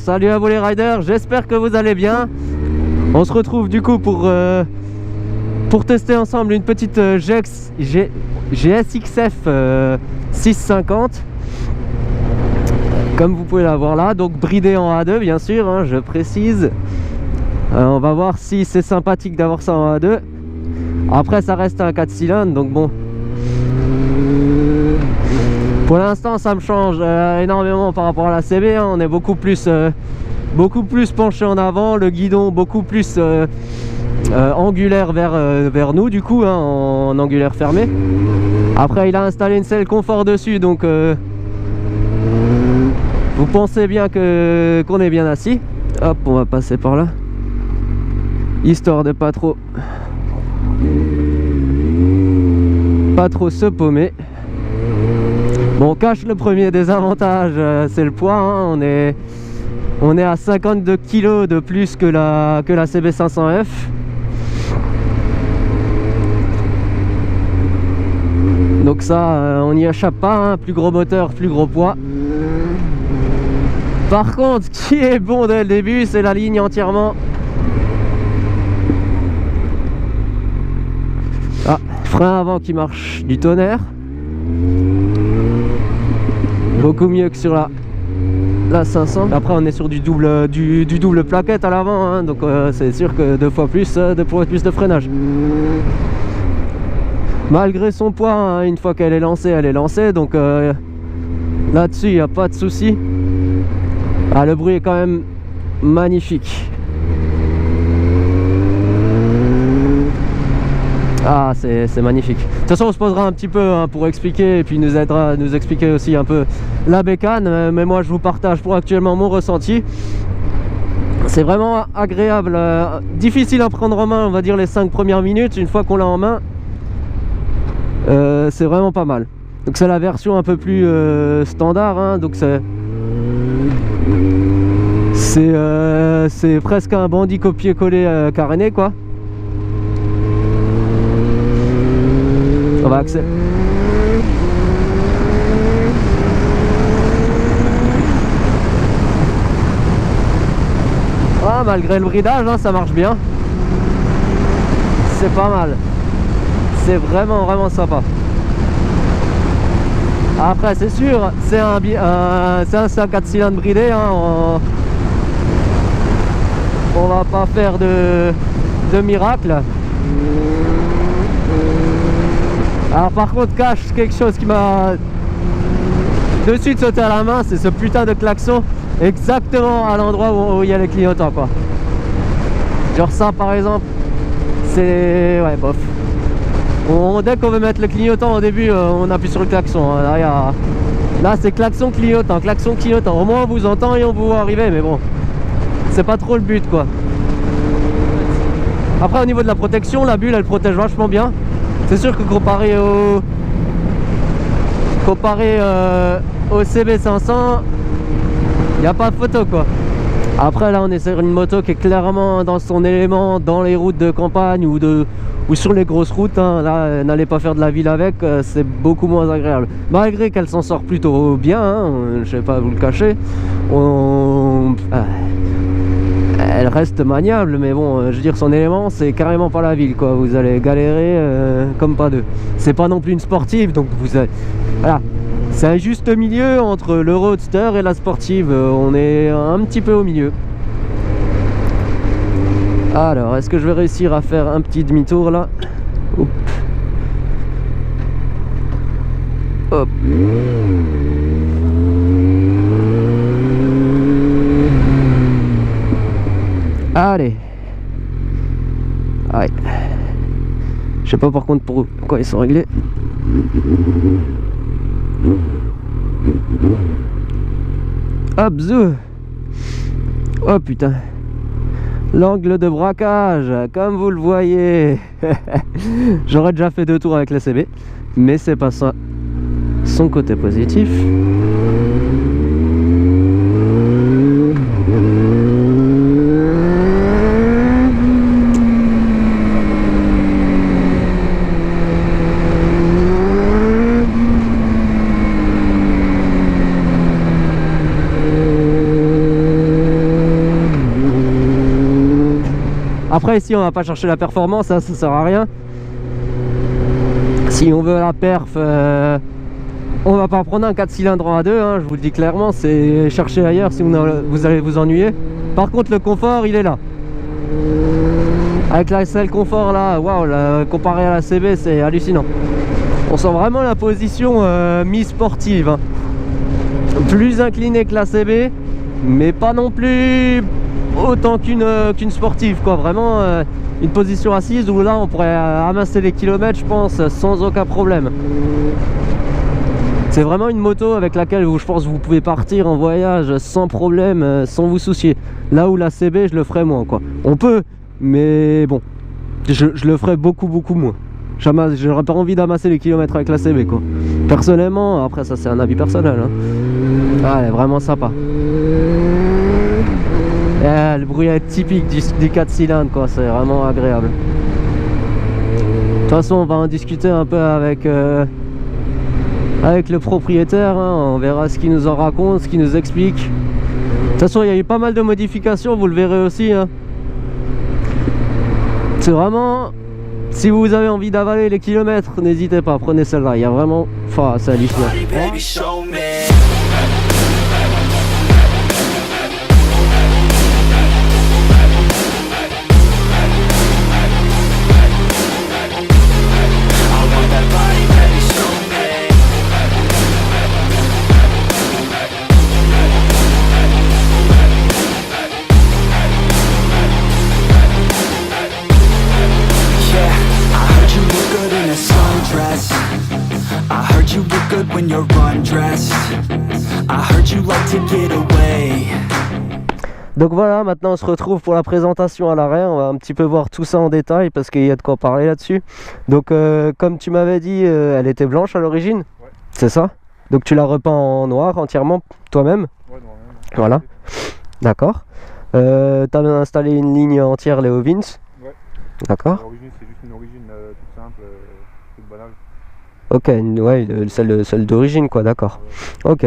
salut à vous les riders, j'espère que vous allez bien. On se retrouve du coup pour tester ensemble une petite GSXF 650. Comme vous pouvez la voir là, donc bridé en A2 bien sûr, hein, je précise. On va voir si c'est sympathique d'avoir ça en A2. Après ça reste un 4 cylindres, donc bon. Pour l'instant ça me change énormément par rapport à la CB, hein. On est beaucoup plus penché en avant, le guidon beaucoup plus angulaire vers nous du coup, hein, en angulaire fermé. Après il a installé une selle confort dessus, donc vous pensez bien qu'on est bien assis. Hop, on va passer par là, histoire de pas trop se paumer. Bon, on cache le premier désavantage, c'est le poids, hein. On est à 52 kg de plus que la CB500F. Donc ça, on n'y échappe pas, hein. Plus gros moteur, plus gros poids. Par contre, ce qui est bon dès le début, c'est la ligne entièrement. Ah, frein avant qui marche du tonnerre. Beaucoup mieux que sur la 500. Après on est sur du double plaquette à l'avant, hein, donc c'est sûr que deux fois plus de freinage. Malgré son poids, hein, une fois qu'elle est lancée, elle est lancée, donc là-dessus il n'y a pas de souci. Ah, le bruit est quand même magnifique. Ah, c'est magnifique. De toute façon on se posera un petit peu, hein, pour expliquer, et puis nous aidera à nous expliquer aussi un peu la bécane, mais moi je vous partage pour actuellement mon ressenti. C'est vraiment agréable, difficile à prendre en main, on va dire les 5 premières minutes. Une fois qu'on l'a en main, c'est vraiment pas mal. Donc c'est la version un peu plus standard, hein, donc c'est presque un bandit copier-coller caréné quoi. On va accélérer. Ah, malgré le bridage, hein, ça marche bien. C'est pas mal. C'est vraiment sympa. Après c'est sûr, c'est un 4 cylindres bridé, hein, on va pas faire de miracle. Alors par contre, cache quelque chose qui m'a de suite sauté à la main, c'est ce putain de klaxon exactement à l'endroit où il y a les clignotants quoi. Genre ça par exemple, c'est ouais bof. Dès qu'on veut mettre le clignotant au début, on appuie sur le klaxon, hein. Là c'est klaxon clignotant. Au moins on vous entend et on vous voit arriver, mais bon, c'est pas trop le but quoi. Après au niveau de la protection, la bulle elle protège vachement bien. C'est sûr que comparé au CB500, il n'y a pas de photo quoi. Après là on est sur une moto qui est clairement dans son élément, dans les routes de campagne ou sur les grosses routes, hein. Là n'allez pas faire de la ville avec, c'est beaucoup moins agréable. Malgré qu'elle s'en sort plutôt bien, hein, je vais pas vous le cacher. Elle reste maniable, mais bon, je veux dire, son élément c'est carrément pas la ville quoi. Vous allez galérer comme pas deux. C'est pas non plus une sportive, donc voilà, c'est un juste milieu entre le roadster et la sportive. On est un petit peu au milieu. Alors, est-ce que je vais réussir à faire un petit demi-tour là? Hop. Hop. Allez. Ouais. Je sais pas par contre pourquoi ils sont réglés. Hop, zou. Oh putain. L'angle de braquage, comme vous le voyez. J'aurais déjà fait 2 tours avec la CB, mais c'est pas ça son côté positif. Après ici on va pas chercher la performance, ça sert à rien. Si on veut la perf, on va pas prendre un 4 cylindres en A2, hein, je vous le dis clairement, c'est chercher ailleurs si vous allez vous ennuyer. Par contre le confort il est là. Avec la SL confort là, waouh, comparé à la CB c'est hallucinant. On sent vraiment la position mi-sportive, hein. Plus inclinée que la CB, mais pas non plus autant qu'une sportive quoi. Vraiment une position assise où là on pourrait amasser les kilomètres je pense sans aucun problème. C'est vraiment une moto avec laquelle je pense vous pouvez partir en voyage sans problème, sans vous soucier. Là où la CB je le ferais moins quoi. On peut, mais bon, je le ferais beaucoup moins. J'aurais pas envie d'amasser les kilomètres avec la CB quoi. Personnellement, après ça c'est un avis personnel, hein. Ah, elle est vraiment sympa. Et le bruit est typique du 4 cylindres quoi, c'est vraiment agréable. De toute façon on va en discuter un peu avec le propriétaire, hein. On verra ce qu'il nous en raconte, ce qu'il nous explique. De toute façon il y a eu pas mal de modifications, vous le verrez aussi, hein. C'est vraiment, si vous avez envie d'avaler les kilomètres, n'hésitez pas, prenez celle-là, il y a vraiment, enfin c'est hallucinant. Donc voilà, maintenant on se retrouve pour la présentation à l'arrière. On va un petit peu voir tout ça en détail parce qu'il y a de quoi parler là-dessus. Donc comme tu m'avais dit, elle était blanche à l'origine, ouais. C'est ça? Donc tu l'as repeint en noir entièrement toi-même? Ouais, noir, même. Voilà, d'accord. Tu as installé une ligne entière Leo Vince? Ouais. D'accord. L'origine c'est juste une origine toute simple, toute banale. Ok, ouais, celle d'origine quoi, d'accord. Ouais. Ok,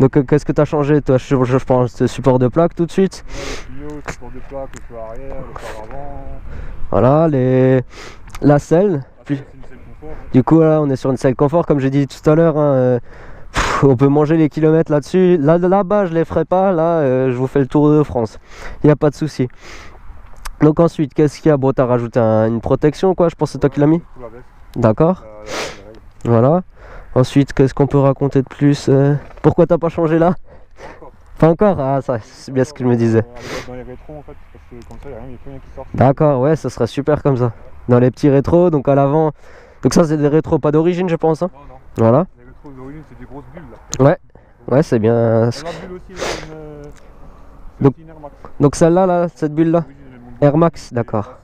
donc qu'est-ce que tu as changé toi? Je pense le support de plaque tout de suite. Ouais, le support de plaque, le feu arrière, le phare avant. Voilà, la selle. Puis, une selle confort, ouais. Du coup là on est sur une selle confort comme j'ai dit tout à l'heure, hein, on peut manger les kilomètres là-dessus. Là-bas je les ferai pas, là je vous fais le tour de France, il n'y a pas de souci. Donc ensuite qu'est-ce qu'il y a? Bon, tu as rajouté une protection quoi, je pense que c'est toi qui l'as mis. D'accord. Voilà. Ensuite, qu'est-ce qu'on peut raconter de plus? Pourquoi t'as pas changé là? Pas encore. Ah, ça, c'est bien ce que je me disais. Dans les rétros en fait, parce que comme ça, il n'y a rien qui sort. D'accord, ouais, ça serait super comme ça. Dans les petits rétros, donc à l'avant. Donc ça, c'est des rétros pas d'origine, je pense. Hein. Non, non. Voilà. Les rétros d'origine, c'est des grosses bulles là. Ouais, ouais, c'est bien. La bulle aussi, une Air Max. Donc celle-là, là, cette bulle là, Air Max, d'accord.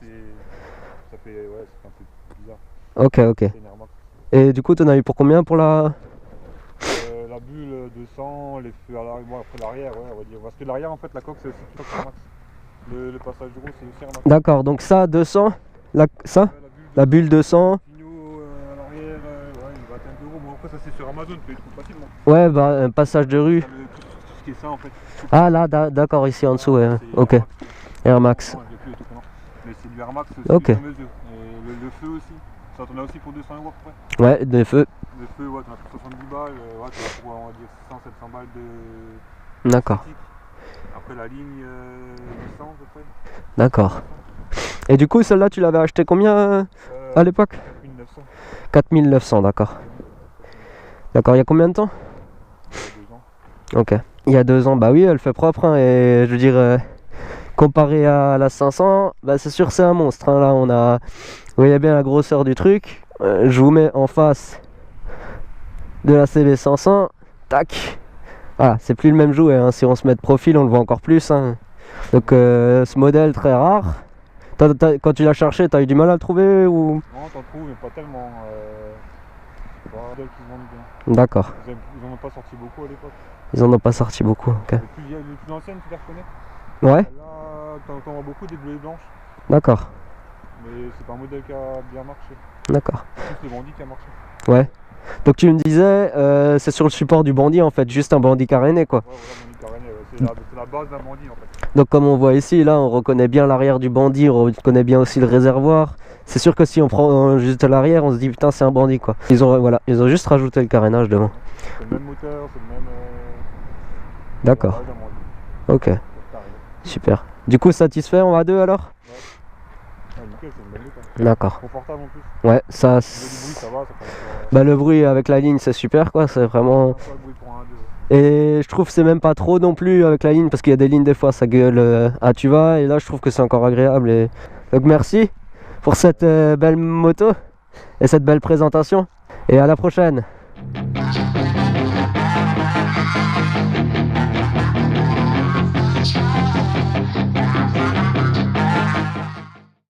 Ça fait, ouais, c'est un peu bizarre. Ok, ok. Et du coup, tu en as eu pour combien pour la bulle 200, les feux à l'arrière, bon, après l'arrière, ouais, on va dire. Parce que l'arrière, en fait, la coque, c'est aussi Air Max. Le passage de roue, c'est aussi Air Max. D'accord, donc ça, 200, la bulle 200. Pigno à l'arrière, ouais, une vingtaine d'euros. Bon, après, ça, c'est sur Amazon, tu les trouves facilement. Ouais, bah, un passage de rue. Tout ce qui est ça, en fait. Ah, là, d'accord, ici en dessous, ouais. Ok. Air Max. Mais c'est du Air Max, c'est okay. Le feu aussi. Ça t'en as aussi pour 200 € à peu près. Ouais, des feux. Des feux, ouais, t'en as pour 70 balles, ouais, t'en as pour, on va dire, 600-700 balles de... D'accord. Après la ligne 800 à peu près. D'accord. Et du coup, celle-là, tu l'avais acheté combien à l'époque? 4900. 4900, d'accord. D'accord, il y a combien de temps? Il y a 2 ans. Ok. Il y a 2 ans, bah oui, elle fait propre, hein, et je veux dire... comparé à la 500, bah c'est sûr c'est un monstre, hein. Là on a, vous voyez bien la grosseur du truc. Je vous mets en face de la CB 500, tac, voilà, c'est plus le même jouet, hein. Si on se met de profil on le voit encore plus, hein. Donc ce modèle très rare. Quand tu l'as cherché, t'as eu du mal à le trouver ou... Non, t'en trouves mais pas tellement, c'est pas un modèle qui se vendent bien. D'accord. Ils en ont pas sorti beaucoup à l'époque. Ils en ont pas sorti beaucoup, ok. Les plus anciennes, tu les reconnais? Ouais. Là, t'en vois beaucoup des bleues et blanches. D'accord. Mais c'est pas un modèle qui a bien marché. D'accord. C'est plus le bandit qui a marché. Ouais. Donc tu me disais, c'est sur le support du bandit en fait, juste un bandit caréné quoi. Ouais, voilà, bandit caréné, ouais. c'est la base d'un bandit en fait. Donc comme on voit ici, là on reconnaît bien l'arrière du bandit, on reconnaît bien aussi le réservoir. C'est sûr que si on prend juste l'arrière, on se dit putain c'est un bandit quoi. Ils ont juste rajouté le carénage devant. C'est le même moteur, c'est le même... D'accord. base d'un bandit. Ok. Super. Du coup satisfait en A2 alors? Ah, nickel, c'est une belle lutte. D'accord. Confortable en plus. Ouais, ça... Le bruit, ça va, ça fait... Bah le bruit avec la ligne c'est super quoi, c'est vraiment... Pas de bruit pour un 2. Et je trouve que c'est même pas trop non plus avec la ligne parce qu'il y a des lignes des fois ça gueule à tu vas et là je trouve que c'est encore agréable et... Donc merci pour cette belle moto et cette belle présentation et à la prochaine.